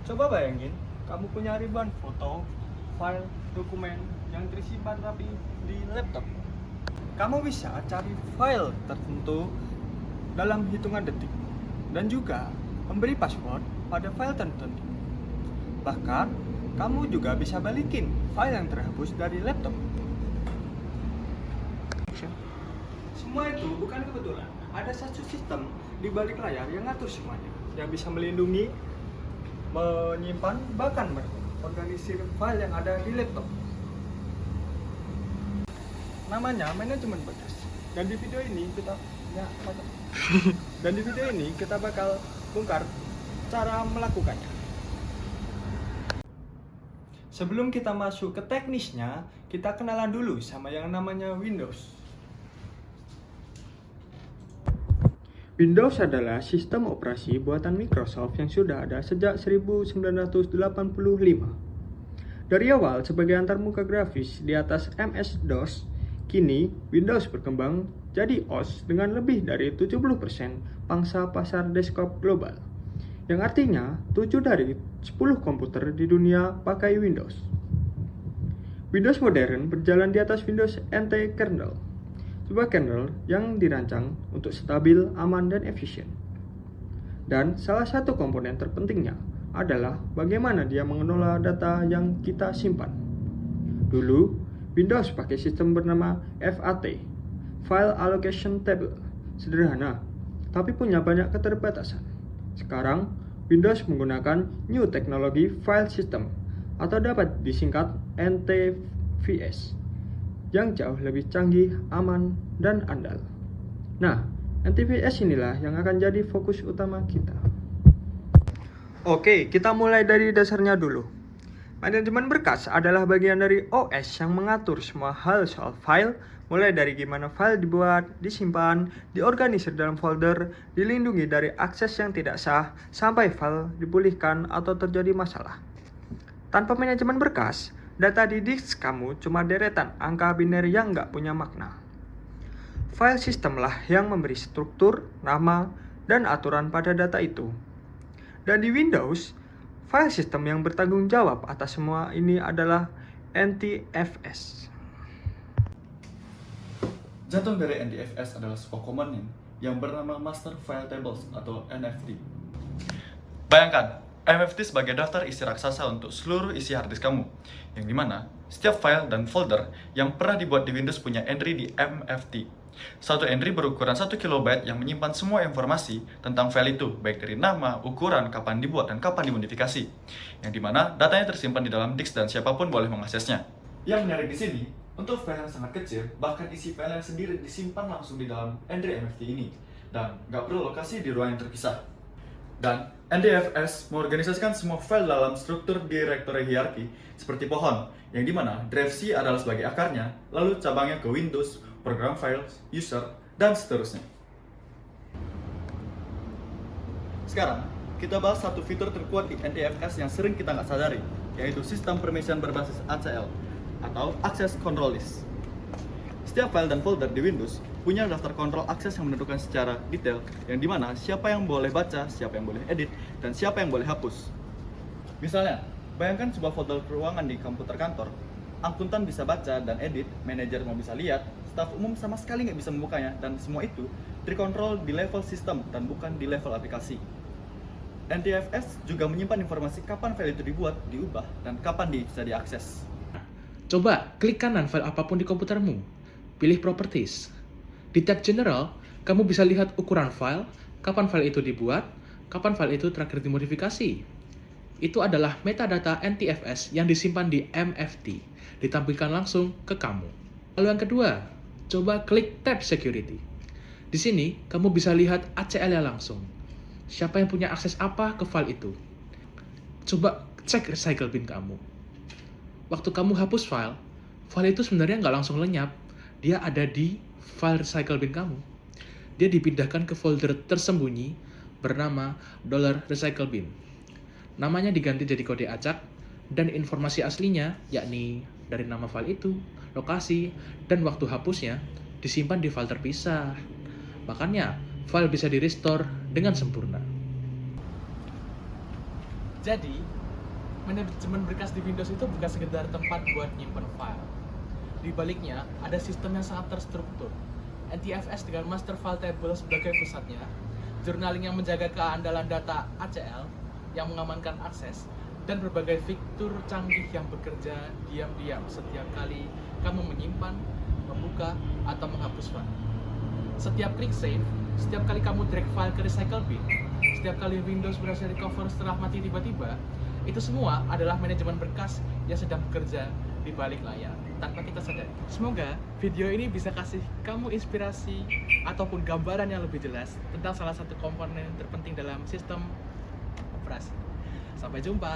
Coba bayangin, kamu punya ribuan foto, file, dokumen yang tersimpan rapi di laptop. Kamu bisa cari file tertentu dalam hitungan detik dan juga memberi password pada file tertentu. Bahkan, kamu juga bisa balikin file yang terhapus dari laptop. Semua itu bukan kebetulan. Ada satu sistem di balik layar yang ngatur semuanya, yang bisa melindungi, menyimpan, bahkan mengorganisir file yang ada di laptop. Namanya manajemen bekas. Dan di video ini kita bakal bongkar cara melakukannya. Sebelum kita masuk ke teknisnya, kita kenalan dulu sama yang namanya Windows. Windows adalah sistem operasi buatan Microsoft yang sudah ada sejak 1985. Dari awal sebagai antarmuka grafis di atas MS-DOS, kini Windows berkembang jadi OS dengan lebih dari 70% pangsa pasar desktop global. Yang artinya 7 dari 10 komputer di dunia pakai Windows. Windows modern berjalan di atas Windows NT kernel, sebuah kernel yang dirancang untuk stabil, aman, dan efisien. Dan salah satu komponen terpentingnya adalah bagaimana dia mengelola data yang kita simpan. Dulu, Windows pakai sistem bernama FAT, File Allocation Table, sederhana, tapi punya banyak keterbatasan. Sekarang, Windows menggunakan New Technology File System, atau dapat disingkat NTFS, yang jauh lebih canggih, aman, dan andal. Nah, NTFS inilah yang akan jadi fokus utama kita. Oke, kita mulai dari dasarnya dulu. Manajemen berkas adalah bagian dari OS yang mengatur semua hal soal file, mulai dari gimana file dibuat, disimpan, diorganisir dalam folder, dilindungi dari akses yang tidak sah, sampai file dipulihkan atau terjadi masalah. Tanpa manajemen berkas, data di disk kamu cuma deretan angka biner yang nggak punya makna. File system lah yang memberi struktur, nama, dan aturan pada data itu. Dan di Windows, file system yang bertanggung jawab atas semua ini adalah NTFS. Jantung dari NTFS adalah sebuah komponen yang bernama Master File Tables atau NFT. Bayangkan, MFT sebagai daftar isi raksasa untuk seluruh isi harddisk kamu, yang dimana setiap file dan folder yang pernah dibuat di Windows punya entry di MFT. Satu entry berukuran 1 KB yang menyimpan semua informasi tentang file itu, baik dari nama, ukuran, kapan dibuat, dan kapan dimodifikasi, yang dimana datanya tersimpan di dalam disk dan siapapun boleh mengaksesnya. Yang menarik di sini, untuk file yang sangat kecil, bahkan isi file yang sendiri disimpan langsung di dalam entry MFT ini, dan nggak perlu lokasi di ruang yang terpisah. Dan NTFS mengorganisasikan semua file dalam struktur directory hierarki seperti pohon, yang dimana drive C adalah sebagai akarnya, lalu cabangnya ke Windows, program files, user, dan seterusnya. Sekarang, kita bahas satu fitur terkuat di NTFS yang sering kita nggak sadari, yaitu sistem permission berbasis ACL, atau Access Control List. Setiap file dan folder di Windows punya daftar kontrol akses yang menentukan secara detail, yang dimana siapa yang boleh baca, siapa yang boleh edit, dan siapa yang boleh hapus. Misalnya, bayangkan sebuah folder ruangan di komputer kantor, akuntan bisa baca dan edit, manajer mau bisa lihat, staf umum sama sekali nggak bisa membukanya, dan semua itu terkontrol di level sistem dan bukan di level aplikasi. NTFS juga menyimpan informasi kapan file itu dibuat, diubah, dan kapan bisa diakses. Coba klik kanan file apapun di komputermu, pilih Properties. Di tab General, kamu bisa lihat ukuran file, kapan file itu dibuat, kapan file itu terakhir dimodifikasi. Itu adalah metadata NTFS yang disimpan di MFT, ditampilkan langsung ke kamu. Lalu yang kedua, coba klik tab Security. Di sini, kamu bisa lihat ACL-nya langsung. Siapa yang punya akses apa ke file itu. Coba cek recycle bin kamu. Waktu kamu hapus file itu sebenarnya nggak langsung lenyap. Dia ada di file recycle bin kamu. Dia dipindahkan ke folder tersembunyi bernama $recycle bin. Namanya diganti jadi kode acak, dan informasi aslinya, yakni dari nama file itu, lokasi, dan waktu hapusnya, disimpan di file terpisah. Makanya, file bisa di-restore dengan sempurna. Jadi, manajemen berkas di Windows itu bukan sekedar tempat buat nyimpen file. Di baliknya, ada sistem yang sangat terstruktur. NTFS dengan master file table sebagai pusatnya, journaling yang menjaga keandalan data ACL yang mengamankan akses, dan berbagai fitur canggih yang bekerja diam-diam setiap kali kamu menyimpan, membuka, atau menghapus file. Setiap klik save, setiap kali kamu drag file ke recycle bin, setiap kali Windows berhasil recover setelah mati tiba-tiba, itu semua adalah manajemen berkas yang sedang bekerja di balik layar tanpa kita sadari. Semoga video ini bisa kasih kamu inspirasi ataupun gambaran yang lebih jelas tentang salah satu komponen terpenting dalam sistem operasi. Sampai jumpa.